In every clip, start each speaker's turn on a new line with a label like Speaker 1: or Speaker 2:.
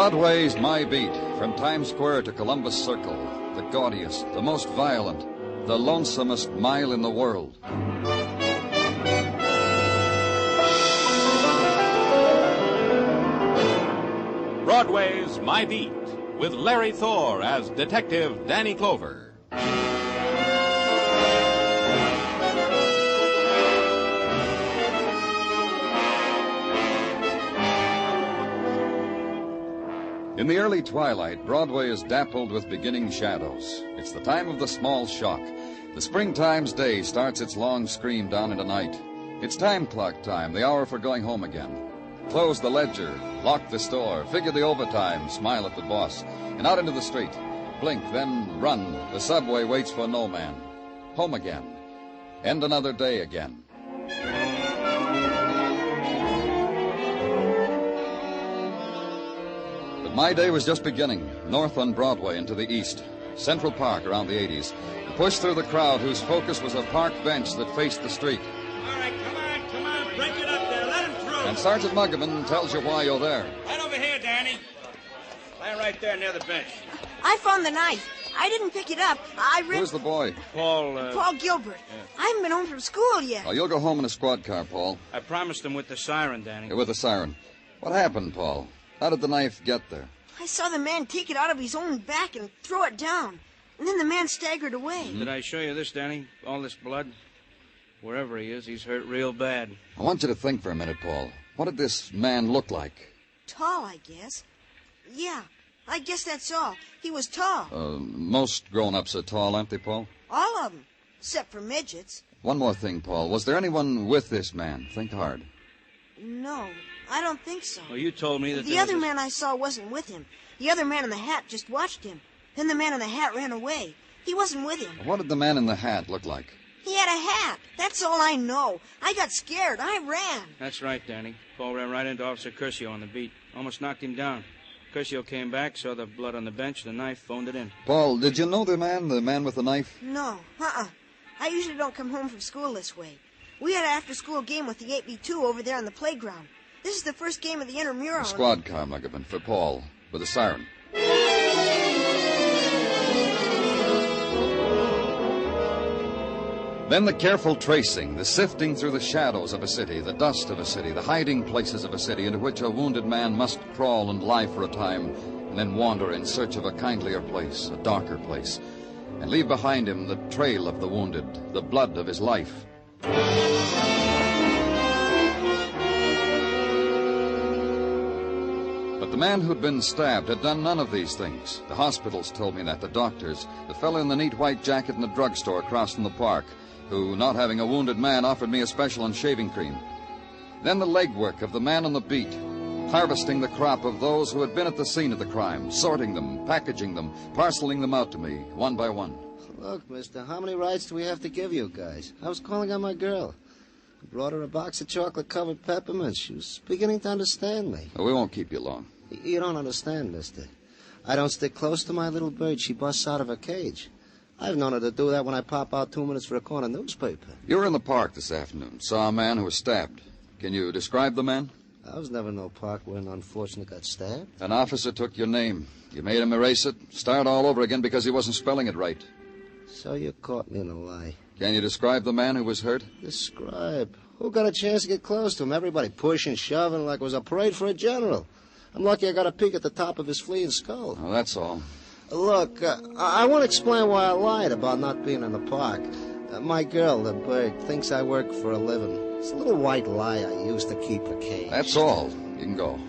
Speaker 1: Broadway's My Beat, from Times Square to Columbus Circle, the gaudiest, the most violent, the lonesomest mile in the world.
Speaker 2: Broadway's My Beat, with Larry Thor as Detective Danny Clover.
Speaker 1: In the early twilight, Broadway is dappled with beginning shadows. It's the time of the small shock. The springtime's day starts its long scream down into night. It's time clock time, the hour for going home again. Close the ledger, lock the store, figure the overtime, smile at the boss, and out into the street. Blink, then run. The subway waits for no man. Home again. End another day again. My day was just beginning, north on Broadway and to the east. Central Park around the 80s. And pushed through the crowd whose focus was a park bench that faced the street.
Speaker 3: All right, come on, break it up there, let him through.
Speaker 1: And Sergeant Muggavan tells you why you're there.
Speaker 3: Right over here, Danny. Stand right there near the bench.
Speaker 4: I found the knife. I didn't pick it up.
Speaker 1: Who's the boy?
Speaker 3: Paul
Speaker 4: Gilbert. Yeah. I haven't been home from school yet.
Speaker 1: Oh, you'll go home in a squad car, Paul.
Speaker 3: I promised him with the siren, Danny.
Speaker 1: With the siren. What happened, Paul? How did the knife get there?
Speaker 4: I saw the man take it out of his own back and throw it down. And then the man staggered away.
Speaker 3: Mm-hmm. Did I show you this, Danny? All this blood? Wherever he is, he's hurt real bad.
Speaker 1: I want you to think for a minute, Paul. What did this man look like?
Speaker 4: Tall, I guess. Yeah, I guess that's all. He was tall.
Speaker 1: Most grown-ups are tall, aren't they, Paul?
Speaker 4: All of them, except for midgets.
Speaker 1: One more thing, Paul. Was there anyone with this man? Think hard.
Speaker 4: No, I don't think so.
Speaker 3: Well, you told me that
Speaker 4: the other man I saw wasn't with him. The other man in the hat just watched him. Then the man in the hat ran away. He wasn't with him.
Speaker 1: What did the man in the hat look like?
Speaker 4: He had a hat. That's all I know. I got scared. I ran.
Speaker 3: That's right, Danny. Paul ran right into Officer Curcio on the beat. Almost knocked him down. Curcio came back, saw the blood on the bench, the knife, phoned it in.
Speaker 1: Paul, did you know the man with the knife?
Speaker 4: No, I usually don't come home from school this way. We had an after-school game with the 8v2 over there on the playground. This is the first game of the intramural.
Speaker 1: A squad car, Muggavan, for Paul, with a siren. Then the careful tracing, the sifting through the shadows of a city, the dust of a city, the hiding places of a city into which a wounded man must crawl and lie for a time, and then wander in search of a kindlier place, a darker place, and leave behind him the trail of the wounded, the blood of his life. But the man who'd been stabbed had done none of these things. The hospitals told me that, the doctors, the fellow in the neat white jacket in the drugstore across from the park, who, not having a wounded man, offered me a special on shaving cream. Then the legwork of the man on the beat, harvesting the crop of those who had been at the scene of the crime, sorting them, packaging them, parceling them out to me, one by one.
Speaker 5: Look, mister, how many rides do we have to give you guys? I was calling on my girl. I brought her a box of chocolate-covered peppermints. She was beginning to understand me.
Speaker 1: We won't keep you long.
Speaker 5: You don't understand, mister. I don't stick close to my little bird. She busts out of her cage. I've known her to do that when I pop out 2 minutes for a corner newspaper.
Speaker 1: You were in the park this afternoon. Saw a man who was stabbed. Can you describe the man?
Speaker 5: I was never in no park where an unfortunate got stabbed.
Speaker 1: An officer took your name. You made him erase it, start all over again because he wasn't spelling it right.
Speaker 5: So you caught me in a lie.
Speaker 1: Can you describe the man who was hurt?
Speaker 5: Describe? Who got a chance to get close to him? Everybody pushing, shoving like it was a parade for a general. I'm lucky I got a peek at the top of his fleeing skull.
Speaker 1: Oh, that's all.
Speaker 5: Look, I want to explain why I lied about not being in the park. My girl, the bird, thinks I work for a living. It's a little white lie I used to keep her caged.
Speaker 1: That's all. You can go.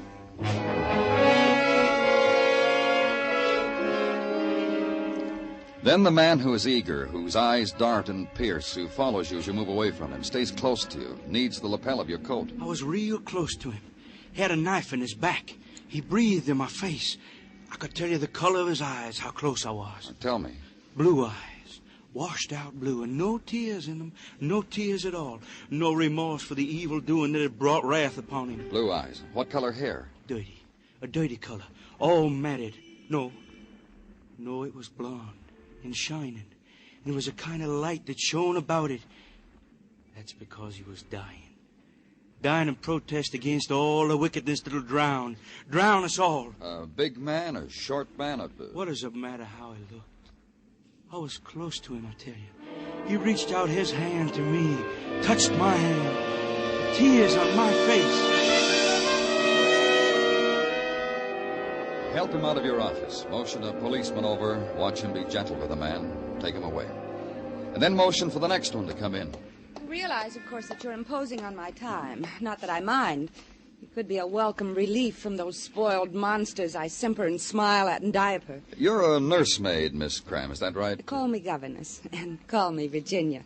Speaker 1: Then the man who is eager, whose eyes dart and pierce, who follows you as you move away from him, stays close to you, needs the lapel of your coat.
Speaker 6: I was real close to him. He had a knife in his back. He breathed in my face. I could tell you the color of his eyes, how close I was.
Speaker 1: Tell me.
Speaker 6: Blue eyes, washed out blue, and no tears in them, no tears at all. No remorse for the evil doing that had brought wrath upon him.
Speaker 1: Blue eyes. What color hair?
Speaker 6: Dirty. A dirty color. All matted. No, it was blonde and shining. And there was a kind of light that shone about it. That's because he was dying.
Speaker 3: dying in protest against all the wickedness that'll drown us all.
Speaker 1: A big man, a short man,
Speaker 3: What does it matter how he looked? I was close to him, I tell you. He reached out his hand to me, touched my hand, tears on my face.
Speaker 1: Help him out of your office. Motion a policeman over. Watch him be gentle with the man. Take him away. And then motion for the next one to come in.
Speaker 7: I realize, of course, that you're imposing on my time. Not that I mind. It could be a welcome relief from those spoiled monsters I simper and smile at and diaper.
Speaker 1: You're a nursemaid, Miss Cram. Is that right?
Speaker 7: Call me governess, and call me Virginia.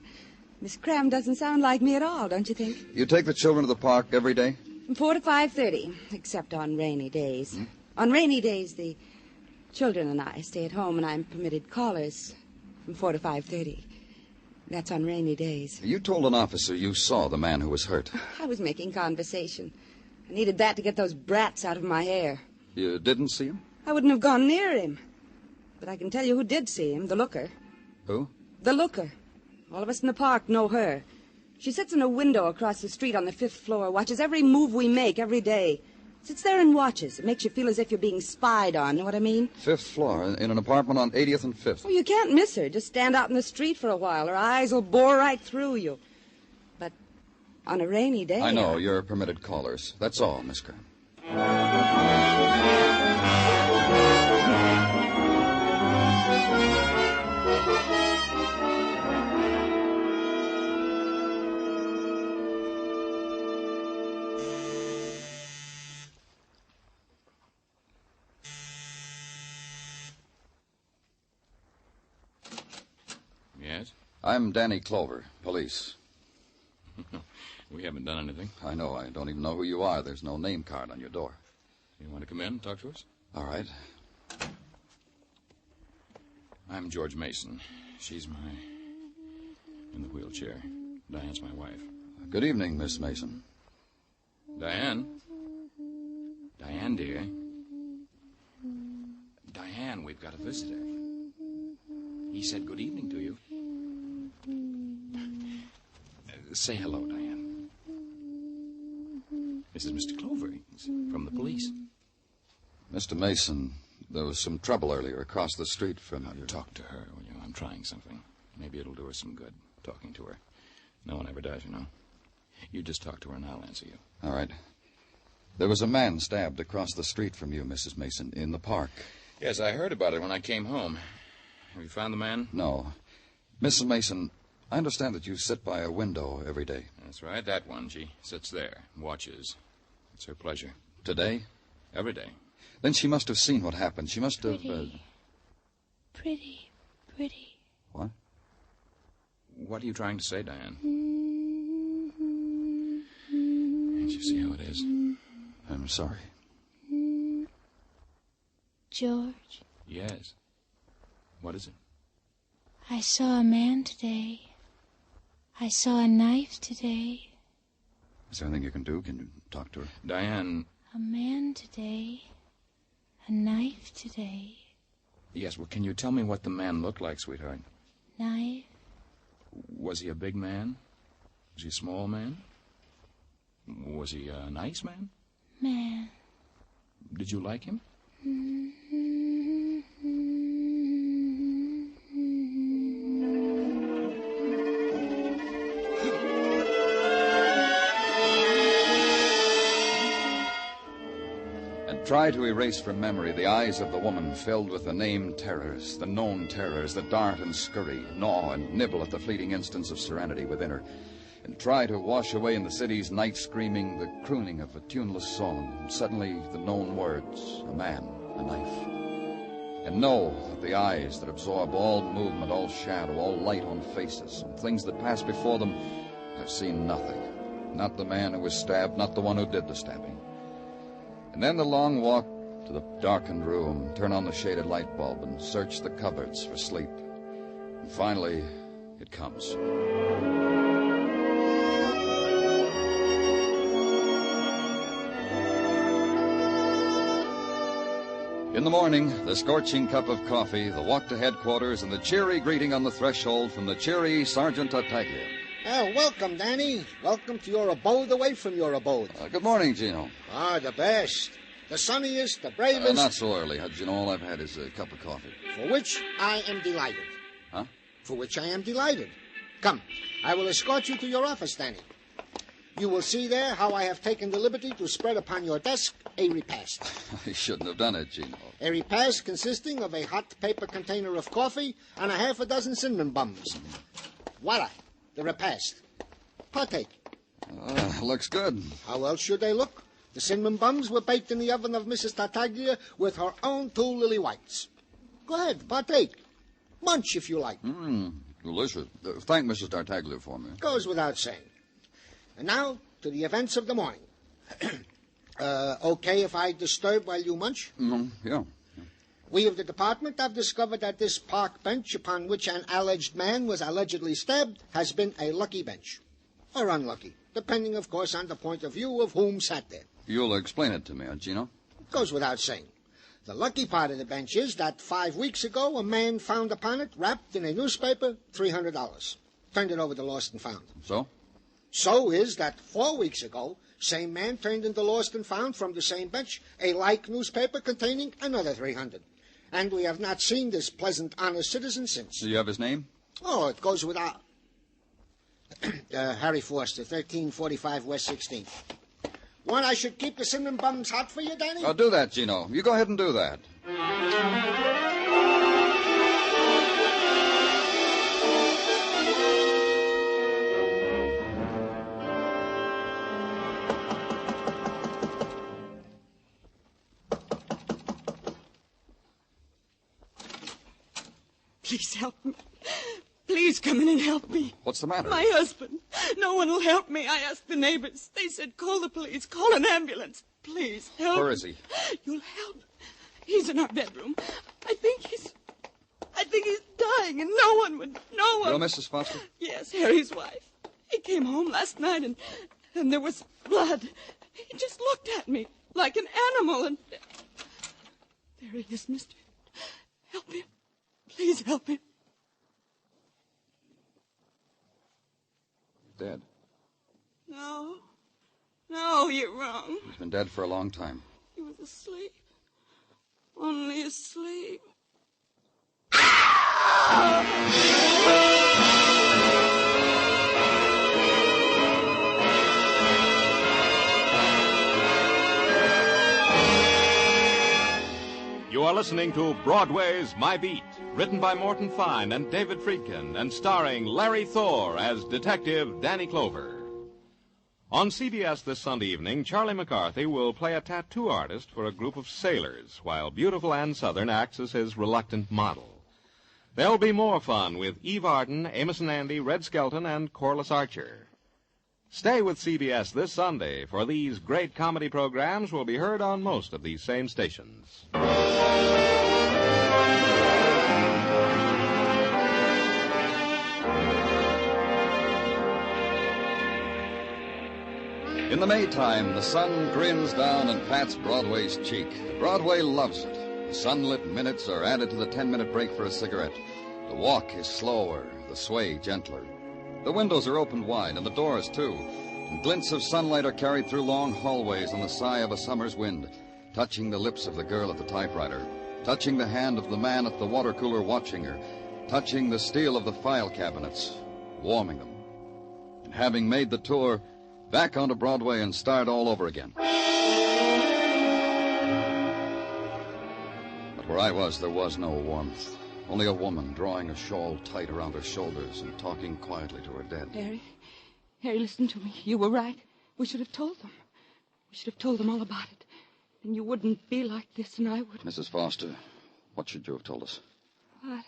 Speaker 7: Miss Cram doesn't sound like me at all, don't you think?
Speaker 1: You take the children to the park every day?
Speaker 7: From 4 to 5:30, except on rainy days. On rainy days, the children and I stay at home, and I'm permitted callers from 4 to 5:30. That's on rainy days.
Speaker 1: You told an officer you saw the man who was hurt.
Speaker 7: I was making conversation. I needed that to get those brats out of my hair.
Speaker 1: You didn't see him?
Speaker 7: I wouldn't have gone near him. But I can tell you who did see him, the looker.
Speaker 1: Who?
Speaker 7: The looker. All of us in the park know her. She sits in a window across the street on the 5th floor, watches every move we make every day. Sits there and watches. It makes you feel as if you're being spied on, know what I mean?
Speaker 1: 5th floor, in an apartment on 80th and 5th.
Speaker 7: Oh, you can't miss her. Just stand out in the street for a while. Her eyes will bore right through you. But on a rainy day...
Speaker 1: I know, you're permitted callers. That's all, Miss Cram.
Speaker 2: Yes?
Speaker 1: I'm Danny Clover, police.
Speaker 2: We haven't done anything.
Speaker 1: I know. I don't even know who you are. There's no name card on your door.
Speaker 2: You want to come in and talk to us?
Speaker 1: All right.
Speaker 2: I'm George Mason. She's in the wheelchair. Diane's my wife.
Speaker 1: Good evening, Miss Mason.
Speaker 2: Diane? Diane, dear. Diane, we've got a visitor. He said good evening to you. Say hello, Diane. This is Mr. Clover. He's from the police.
Speaker 1: Mr. Mason, there was some trouble earlier across the street from you.
Speaker 2: Talk to her, will you? I'm trying something. Maybe it'll do her some good, talking to her. No one ever does, you know. You just talk to her and I'll answer you.
Speaker 1: All right. There was a man stabbed across the street from you, Mrs. Mason, in the park.
Speaker 2: Yes, I heard about it when I came home. Have you found the man?
Speaker 1: No. Mrs. Mason, I understand that you sit by a window every day.
Speaker 2: That's right, that one. She sits there, watches. It's her pleasure.
Speaker 1: Today?
Speaker 2: Every day.
Speaker 1: Then she must have seen what happened. She must have...
Speaker 8: Pretty.
Speaker 1: What?
Speaker 2: What are you trying to say, Diane? Can't you see how it is?
Speaker 1: I'm sorry.
Speaker 8: George,
Speaker 2: Yes. What is it?
Speaker 8: I saw a man today. I saw a knife today.
Speaker 1: Is there anything you can do? Can you talk to her?
Speaker 2: Diane...
Speaker 8: A man today. A knife today.
Speaker 2: Yes, well, can you tell me what the man looked like, sweetheart?
Speaker 8: Knife.
Speaker 2: Was he a big man? Was he a small man? Was he a nice man?
Speaker 8: Man.
Speaker 2: Did you like him?
Speaker 1: And try to erase from memory the eyes of the woman filled with the named terrors, the known terrors that dart and scurry, gnaw and nibble at the fleeting instants of serenity within her. And try to wash away in the city's night screaming the crooning of a tuneless song, and suddenly the known words, a man, a knife. And know that the eyes that absorb all movement, all shadow, all light on faces, and things that pass before them, have seen nothing. Not the man who was stabbed, not the one who did the stabbing. And then the long walk to the darkened room, turn on the shaded light bulb, and search the cupboards for sleep. And finally, it comes. In the morning, the scorching cup of coffee, the walk to headquarters, and the cheery greeting on the threshold from the cheery Sergeant Tartaglia.
Speaker 5: Welcome, Danny. Welcome to your abode away from your abode.
Speaker 1: Good morning, Gino.
Speaker 5: The best. The sunniest, the bravest.
Speaker 1: Not so early, Gino. All I've had is a cup of coffee.
Speaker 5: For which I am delighted.
Speaker 1: Huh?
Speaker 5: For which I am delighted. Come, I will escort you to your office, Danny. You will see there how I have taken the liberty to spread upon your desk a repast.
Speaker 1: I shouldn't have done it, Gino.
Speaker 5: A repast consisting of a hot paper container of coffee and a half a dozen cinnamon buns. Voila, the repast. Partake.
Speaker 1: Looks good.
Speaker 5: How else should they look? The cinnamon buns were baked in the oven of Mrs. Tartaglia with her own 2 lily whites. Go ahead, partake. Munch if you like.
Speaker 1: Delicious. Thank Mrs. Tartaglia for me.
Speaker 5: Goes without saying. And now to the events of the morning. Okay if I disturb while you munch?
Speaker 1: Yeah.
Speaker 5: We of the department have discovered that this park bench upon which an alleged man was allegedly stabbed has been a lucky bench. Or unlucky, depending, of course, on the point of view of whom sat there.
Speaker 1: You'll explain it to me, Gino?
Speaker 5: Goes without saying. The lucky part of the bench is that 5 weeks ago a man found upon it, wrapped in a newspaper, $300. Turned it over to Lost and Found.
Speaker 1: So?
Speaker 5: So is that 4 weeks ago, same man turned into Lost and Found from the same bench a like newspaper containing another $300. And we have not seen this pleasant, honest citizen since.
Speaker 1: Do you have his name?
Speaker 5: Oh, it goes without... Harry Forster, 1345 West 16th. Want I should keep the cinnamon buns hot for you, Danny?
Speaker 1: Do that, Gino. You go ahead and do that.
Speaker 9: Please help me. Please come in and help me.
Speaker 1: What's the matter?
Speaker 9: My husband. No one will help me. I asked the neighbors. They said, call the police, call an ambulance. Please help.
Speaker 1: Where is he?
Speaker 9: You'll help. He's in our bedroom. I think he's dying, and no one.
Speaker 1: You're Mrs. Foster?
Speaker 9: Yes, Harry's wife. He came home last night, and there was blood. He just looked at me like an animal, and there he is, mister. Help him. Please help him.
Speaker 1: Dead.
Speaker 9: No, you're wrong.
Speaker 1: He's been dead for a long time.
Speaker 9: He was asleep. Only asleep.
Speaker 10: You are listening to Broadway's My Beat, written by Morton Fine and David Friedkin, and starring Larry Thor as Detective Danny Clover. On CBS this Sunday evening, Charlie McCarthy will play a tattoo artist for a group of sailors, while beautiful Ann Southern acts as his reluctant model. There'll be more fun with Eve Arden, Amos and Andy, Red Skelton, and Corliss Archer. Stay with CBS this Sunday, for these great comedy programs will be heard on most of these same stations.
Speaker 1: In the Maytime, the sun grins down and pats Broadway's cheek. Broadway loves it. The sunlit minutes are added to the 10-minute break for a cigarette. The walk is slower, the sway gentler. The windows are opened wide, and the doors, too. And glints of sunlight are carried through long hallways on the sigh of a summer's wind, touching the lips of the girl at the typewriter, touching the hand of the man at the water cooler watching her, touching the steel of the file cabinets, warming them. And having made the tour, back onto Broadway and start all over again. But where I was, there was no warmth. Only a woman drawing a shawl tight around her shoulders and talking quietly to her dead.
Speaker 9: Harry, listen to me. You were right. We should have told them. We should have told them all about it. Then you wouldn't be like this, and I would.
Speaker 1: Mrs. Foster, what should you have told us?
Speaker 9: What?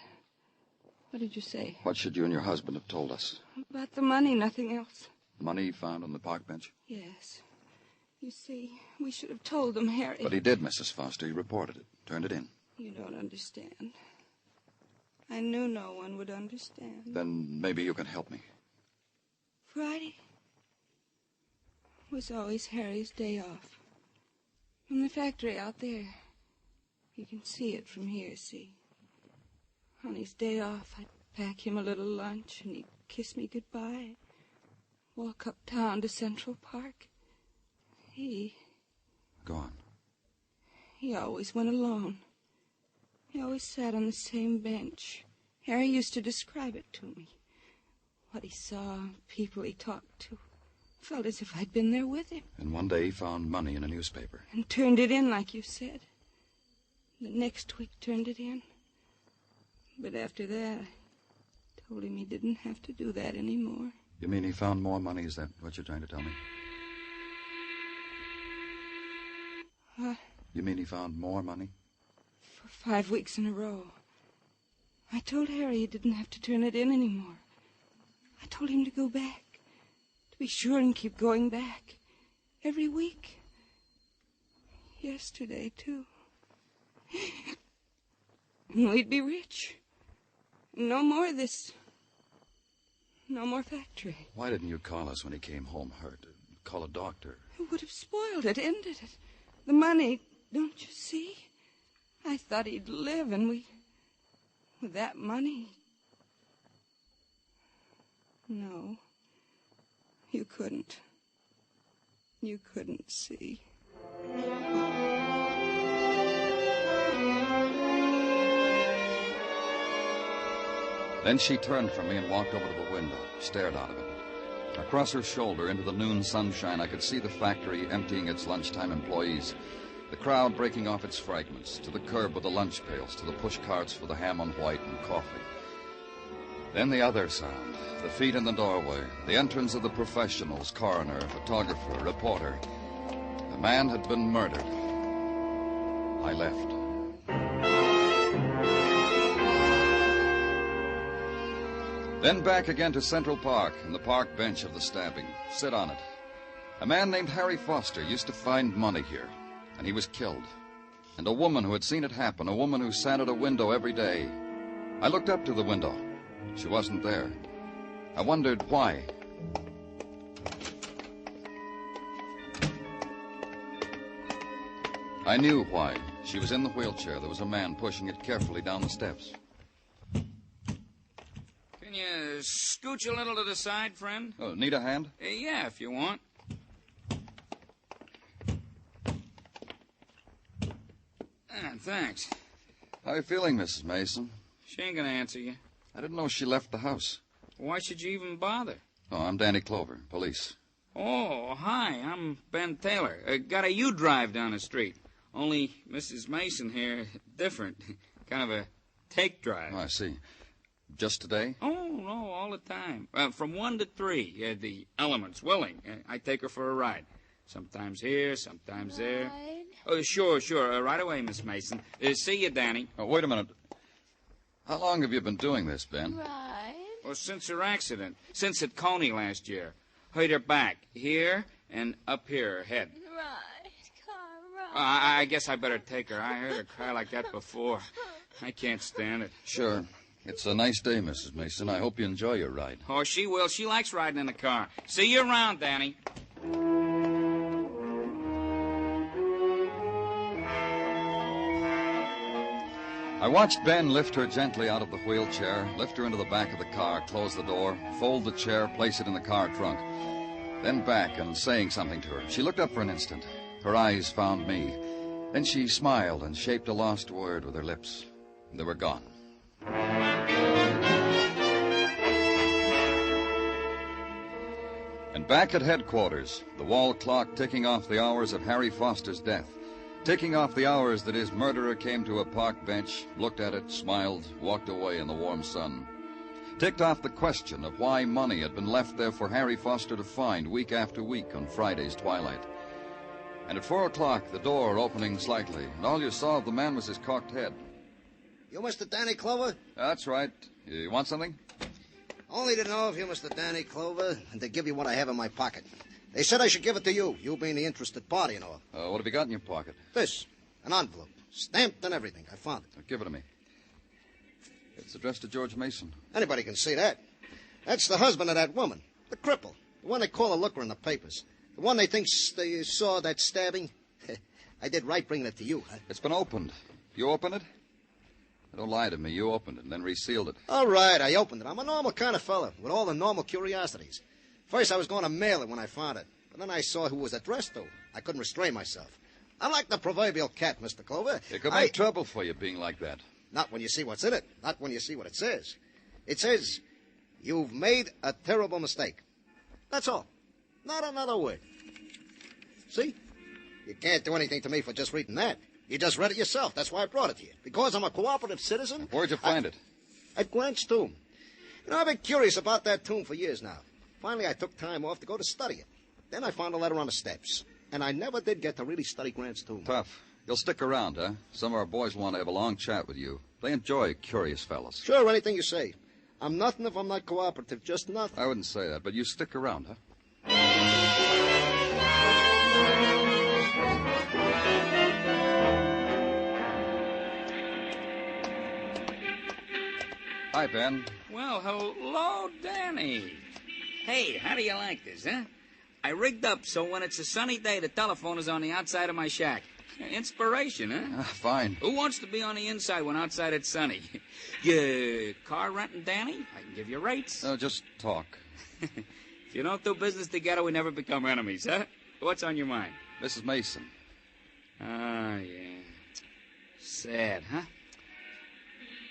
Speaker 9: What did you say?
Speaker 1: What should you and your husband have told us?
Speaker 9: About the money, nothing else.
Speaker 1: Money found on the park bench?
Speaker 9: Yes. You see, we should have told them, Harry.
Speaker 1: But he did, Mrs. Foster. He reported it, turned it in.
Speaker 9: You don't understand. I knew no one would understand.
Speaker 1: Then maybe you can help me.
Speaker 9: Friday was always Harry's day off. From the factory out there. You can see it from here, see? On his day off, I'd pack him a little lunch, and he'd kiss me goodbye.
Speaker 7: walk uptown to Central Park.
Speaker 1: Go on.
Speaker 7: He always went alone. He always sat on the same bench. Harry used to describe it to me. What he saw, people he talked to. Felt as if I'd been there with him.
Speaker 1: And one day he found money in a newspaper.
Speaker 7: And turned it in, like you said. The next week turned it in. But after that, I told him he didn't have to do that anymore.
Speaker 1: You mean he found more money? Is that what you're trying to tell me?
Speaker 7: What?
Speaker 1: You mean he found more money?
Speaker 7: For 5 weeks in a row. I told Harry he didn't have to turn it in anymore. I told him to go back. To be sure and keep going back. Every week. Yesterday, too. And we'd be rich. No more of this. No more factory.
Speaker 1: Why didn't you call us when he came home hurt? Call a doctor.
Speaker 7: It would have spoiled it, ended it. The money, don't you see? I thought he'd live, and with that money... No. You couldn't. You couldn't see.
Speaker 1: Then she turned from me and walked over to the window, stared out of it. Across her shoulder into the noon sunshine, I could see the factory emptying its lunchtime employees, the crowd breaking off its fragments, to the curb with the lunch pails, to the push carts for the ham on white and coffee. Then the other sound, the feet in the doorway, the entrance of the professionals, coroner, photographer, reporter. The man had been murdered. I left. Then back again to Central Park and the park bench of the stabbing. Sit on it. A man named Harry Foster used to find money here, and he was killed. And a woman who had seen it happen, a woman who sat at a window every day. I looked up to the window. She wasn't there. I wondered why. I knew why. She was in the wheelchair. There was a man pushing it carefully down the steps.
Speaker 11: Can you scooch a little to the side, friend?
Speaker 1: Oh, need a hand?
Speaker 11: Yeah, if you want. Thanks.
Speaker 1: How are you feeling, Mrs. Mason?
Speaker 11: She ain't gonna answer you.
Speaker 1: I didn't know she left the house.
Speaker 11: Why should you even bother?
Speaker 1: Oh, I'm Danny Clover, police.
Speaker 11: Oh, hi, I'm Ben Taylor. Got a U-drive down the street. Only Mrs. Mason here, different. Kind of a take drive.
Speaker 1: Oh, I see. Just today?
Speaker 11: Oh, no, all the time. From 1 to 3, the element's willing. I take her for a ride. Sometimes here, sometimes there. Oh, sure. Right away, Miss Mason. See you, Danny.
Speaker 1: Oh, wait a minute. How long have you been doing this, Ben?
Speaker 8: Right.
Speaker 11: Well, since her accident. Since at Coney last year. Hurt her back. Here and up here, her head.
Speaker 8: Right, car, right.
Speaker 11: I guess I better take her. I heard her cry like that before. I can't stand it.
Speaker 1: Sure. It's a nice day, Mrs. Mason. I hope you enjoy your ride.
Speaker 11: Oh, she will. She likes riding in the car. See you around, Danny.
Speaker 1: I watched Ben lift her gently out of the wheelchair, lift her into the back of the car, close the door, fold the chair, place it in the car trunk. Then back and saying something to her. She looked up for an instant. Her eyes found me. Then she smiled and shaped a lost word with her lips. They were gone. And back at headquarters, the wall clock ticking off the hours of Harry Foster's death. Ticking off the hours that his murderer came to a park bench, looked at it, smiled, walked away in the warm sun. Ticked off the question of why money had been left there for Harry Foster to find week after week on Friday's twilight. And at 4 o'clock, the door opening slightly, and all you saw of the man was his cocked head.
Speaker 5: You Mr. Danny Clover?
Speaker 1: That's right. You want something?
Speaker 5: Only to know if you're Mr. Danny Clover and to give you what I have in my pocket. They said I should give it to you, you being the interested party and all.
Speaker 1: What have you got in your pocket?
Speaker 5: This, an envelope, stamped and everything. I found it.
Speaker 1: Give it to me. It's addressed to George Mason.
Speaker 5: Anybody can see that. That's the husband of that woman, the cripple, the one they call a looker in the papers, the one they think they saw that stabbing. I did right bringing it to you, huh?
Speaker 1: It's been opened. You opened it? Don't lie to me. You opened it and then resealed it.
Speaker 5: All right, I opened it. I'm a normal kind of fella with all the normal curiosities.
Speaker 12: First, I was going to mail it when I found it. But then I saw who it was addressed to. I couldn't restrain myself. I'm like the proverbial cat, Mr. Clover.
Speaker 1: It could make trouble for you being like that.
Speaker 12: Not when you see what's in it. Not when you see what it says. It says, "You've made a terrible mistake." That's all. Not another word. See? You can't do anything to me for just reading that. You just read it yourself. That's why I brought it to you. Because I'm a cooperative citizen.
Speaker 1: Where'd you find it?
Speaker 12: At Grant's tomb. You know, I've been curious about that tomb for years now. Finally, I took time off to go to study it. Then I found a letter on the steps. And I never did get to really study Grant's tomb.
Speaker 1: Tough. You'll stick around, huh? Some of our boys want to have a long chat with you. They enjoy curious fellas.
Speaker 12: Sure, anything you say. I'm nothing if I'm not cooperative, just nothing.
Speaker 1: I wouldn't say that, but you stick around, huh? Hi, Ben.
Speaker 11: Well, hello, Danny. Hey, how do you like this, huh? I rigged up so when it's a sunny day, the telephone is on the outside of my shack. Inspiration, huh?
Speaker 1: Fine.
Speaker 11: Who wants to be on the inside when outside it's sunny? You car renting, Danny? I can give you rates.
Speaker 1: No, just talk.
Speaker 11: If you don't do business together, we never become enemies, huh? What's on your mind?
Speaker 1: Mrs. Mason.
Speaker 11: Ah, yeah. Sad, huh?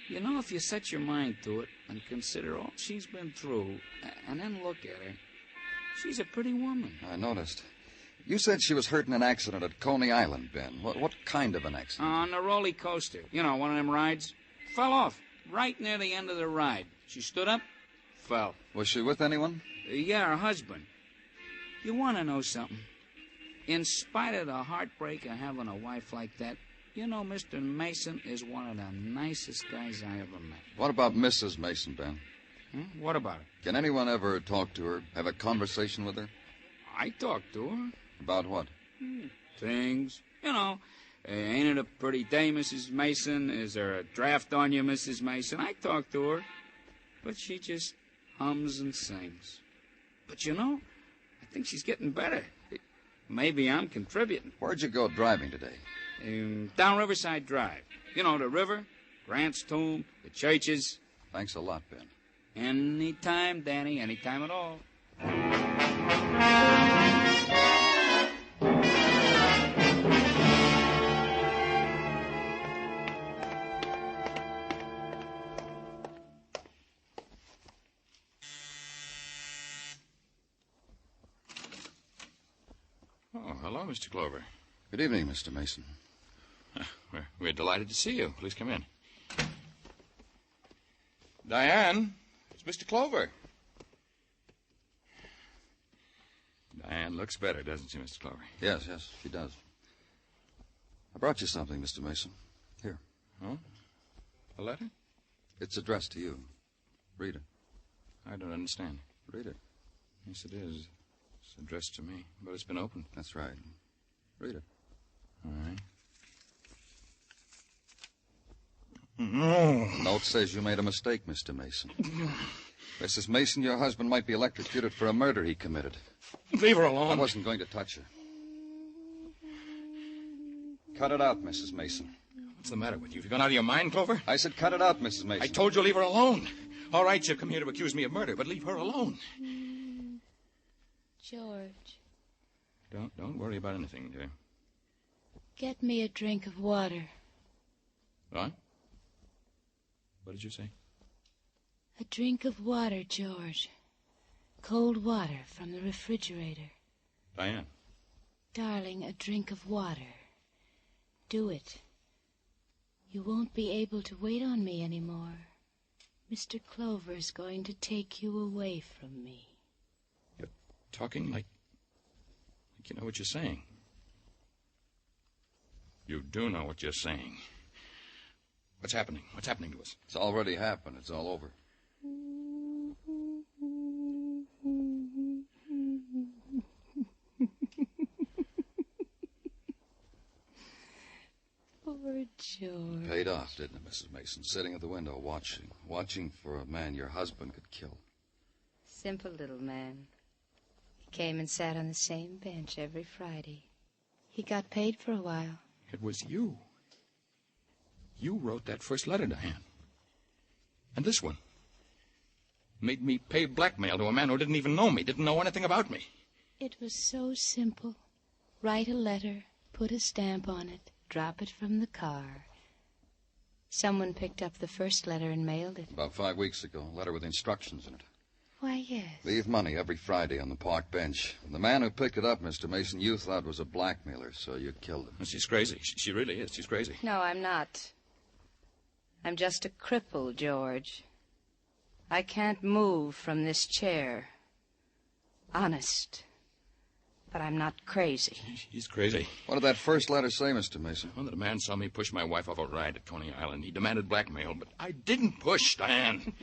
Speaker 11: You know, if you set your mind to it and consider all she's been through, and then look at her, she's a pretty woman.
Speaker 1: I noticed. You said she was hurt in an accident at Coney Island, Ben. What kind of an accident?
Speaker 11: On the roller coaster. You know, one of them rides. Fell off right near the end of the ride. She stood up, fell.
Speaker 1: Was she with anyone?
Speaker 11: Yeah, her husband. You want to know something? In spite of the heartbreak of having a wife like that, you know, Mr. Mason is one of the nicest guys I ever met.
Speaker 1: What about Mrs. Mason, Ben?
Speaker 11: What about her?
Speaker 1: Can anyone ever talk to her, have a conversation with her?
Speaker 11: I talked to her.
Speaker 1: About what?
Speaker 11: Things. You know, ain't it a pretty day, Mrs. Mason? Is there a draft on you, Mrs. Mason? I talked to her. But she just hums and sings. But you know, I think she's getting better. Maybe I'm contributing.
Speaker 1: Where'd you go driving today?
Speaker 11: Down Riverside Drive. You know, the river, Grant's tomb, the churches.
Speaker 1: Thanks a lot, Ben.
Speaker 11: Anytime, Danny, anytime at all.
Speaker 2: Oh, hello, Mr. Clover.
Speaker 1: Good evening, Mr. Mason.
Speaker 2: We're delighted to see you. Please come in. Diane, it's Mr. Clover. Diane looks better, doesn't she, Mr. Clover?
Speaker 1: Yes, she does. I brought you something, Mr. Mason. Here.
Speaker 2: Oh? A letter?
Speaker 1: It's addressed to you. Read it.
Speaker 2: I don't understand.
Speaker 1: Read it.
Speaker 2: Yes, it is. It's addressed to me, but it's been opened.
Speaker 1: That's right. Read it.
Speaker 2: All right.
Speaker 1: Note says you made a mistake, Mr. Mason. Mrs. Mason, your husband might be electrocuted for a murder he committed.
Speaker 2: Leave her alone.
Speaker 1: I wasn't going to touch her. Cut it out, Mrs. Mason.
Speaker 2: What's the matter with you? Have you gone out of your mind, Clover?
Speaker 1: I said cut it out, Mrs. Mason.
Speaker 2: I told you leave her alone. All right, she'll come here to accuse me of murder, but leave her alone.
Speaker 8: George.
Speaker 2: Don't worry about anything, dear.
Speaker 8: Get me a drink of water.
Speaker 2: What? What did you say?
Speaker 8: A drink of water, George. Cold water from the refrigerator.
Speaker 2: Diane.
Speaker 8: Darling, a drink of water. Do it. You won't be able to wait on me anymore. Mr. Clover's going to take you away from me.
Speaker 2: You're talking like you know what you're saying. You do know what you're saying. What's happening? What's happening to us?
Speaker 1: It's already happened. It's all over.
Speaker 8: Poor George.
Speaker 1: Paid off, didn't it, Mrs. Mason? Sitting at the window watching for a man your husband could kill.
Speaker 8: Simple little man. He came and sat on the same bench every Friday. He got paid for a while.
Speaker 2: It was you. You wrote that first letter, Diane. And this one. Made me pay blackmail to a man who didn't even know me, didn't know anything about me.
Speaker 8: It was so simple. Write a letter, put a stamp on it, drop it from the car. Someone picked up the first letter and mailed it.
Speaker 1: About 5 weeks ago, a letter with instructions in it.
Speaker 8: Why, yes.
Speaker 1: Leave money every Friday on the park bench. The man who picked it up, Mr. Mason, you thought was a blackmailer, so you killed him.
Speaker 2: She's crazy. She really is. She's crazy.
Speaker 8: No, I'm not. I'm just a cripple, George. I can't move from this chair. Honest. But I'm not crazy.
Speaker 2: She's crazy.
Speaker 1: What did that first letter say, Mr. Mason?
Speaker 2: Well, that a man saw me push my wife off a ride at Coney Island. He demanded blackmail, but I didn't push, Diane.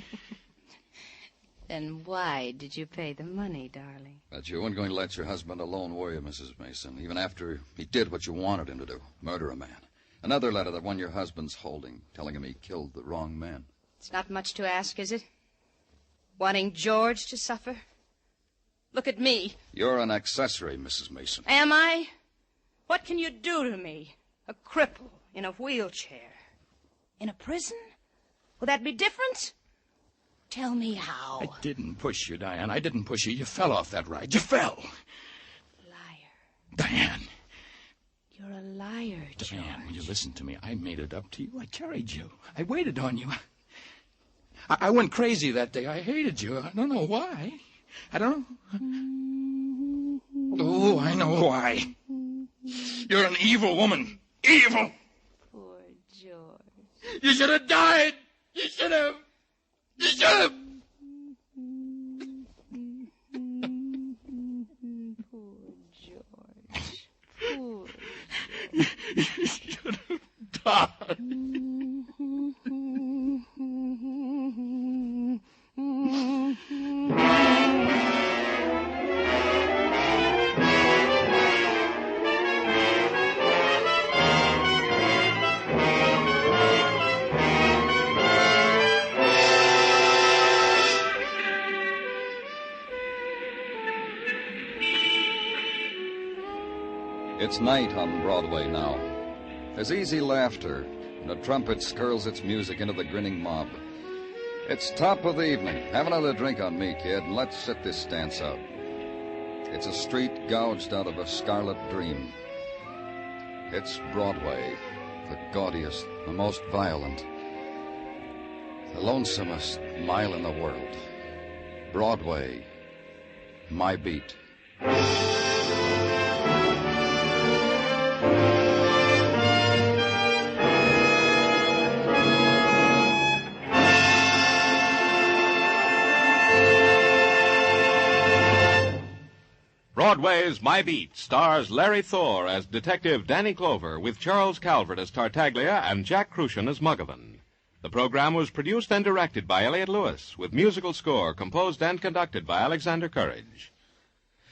Speaker 8: Then why did you pay the money, darling?
Speaker 1: That you weren't going to let your husband alone, were you, Mrs. Mason? Even after he did what you wanted him to do, murder a man. Another letter, that one your husband's holding, telling him he killed the wrong man.
Speaker 8: It's not much to ask, is it? Wanting George to suffer? Look at me.
Speaker 1: You're an accessory, Mrs. Mason.
Speaker 8: Am I? What can you do to me? A cripple in a wheelchair. In a prison? Will that be different? Tell me how.
Speaker 2: I didn't push you, Diane. I didn't push you. You fell off that ride. You fell.
Speaker 8: Liar.
Speaker 2: Diane.
Speaker 8: You're a liar, George.
Speaker 2: Diane, will you listen to me? I made it up to you. I carried you. I waited on you. I went crazy that day. I hated you. I don't know why. I don't know. Oh, I know why. You're an evil woman. Evil.
Speaker 8: Poor George.
Speaker 2: You should have died. You should have. You should have.
Speaker 8: Poor George. Poor
Speaker 2: You should have died.
Speaker 1: It's night on Broadway now. There's easy laughter, and a trumpet skirls its music into the grinning mob. It's top of the evening. Have another drink on me, kid, and let's sit this dance out. It's a street gouged out of a scarlet dream. It's Broadway, the gaudiest, the most violent, the lonesomest mile in the world. Broadway, my beat.
Speaker 10: Broadway's My Beat stars Larry Thor as Detective Danny Clover with Charles Calvert as Tartaglia and Jack Kruschen as Muggavan. The program was produced and directed by Elliott Lewis with musical score composed and conducted by Alexander Courage.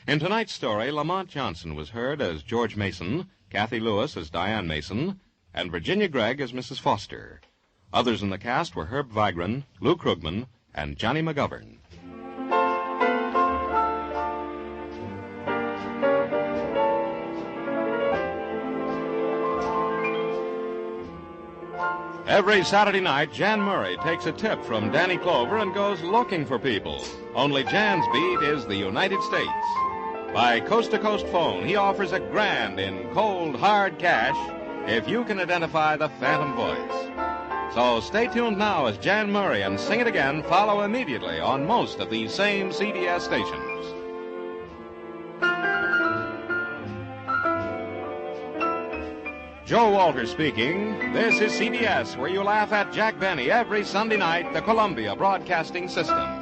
Speaker 10: In tonight's story, Lamont Johnson was heard as George Mason, Cathy Lewis as Diane Mason, and Virginia Gregg as Mrs. Foster. Others in the cast were Herb Vigran, Lou Krugman, and Johnny McGovern. Every Saturday night, Jan Murray takes a tip from Danny Clover and goes looking for people. Only Jan's beat is the United States. By coast-to-coast phone, he offers a grand in cold, hard cash if you can identify the phantom voice. So stay tuned now as Jan Murray and Sing It Again follow immediately on most of these same CBS stations. Joe Walters speaking. This is CBS, where you laugh at Jack Benny every Sunday night, the Columbia Broadcasting System.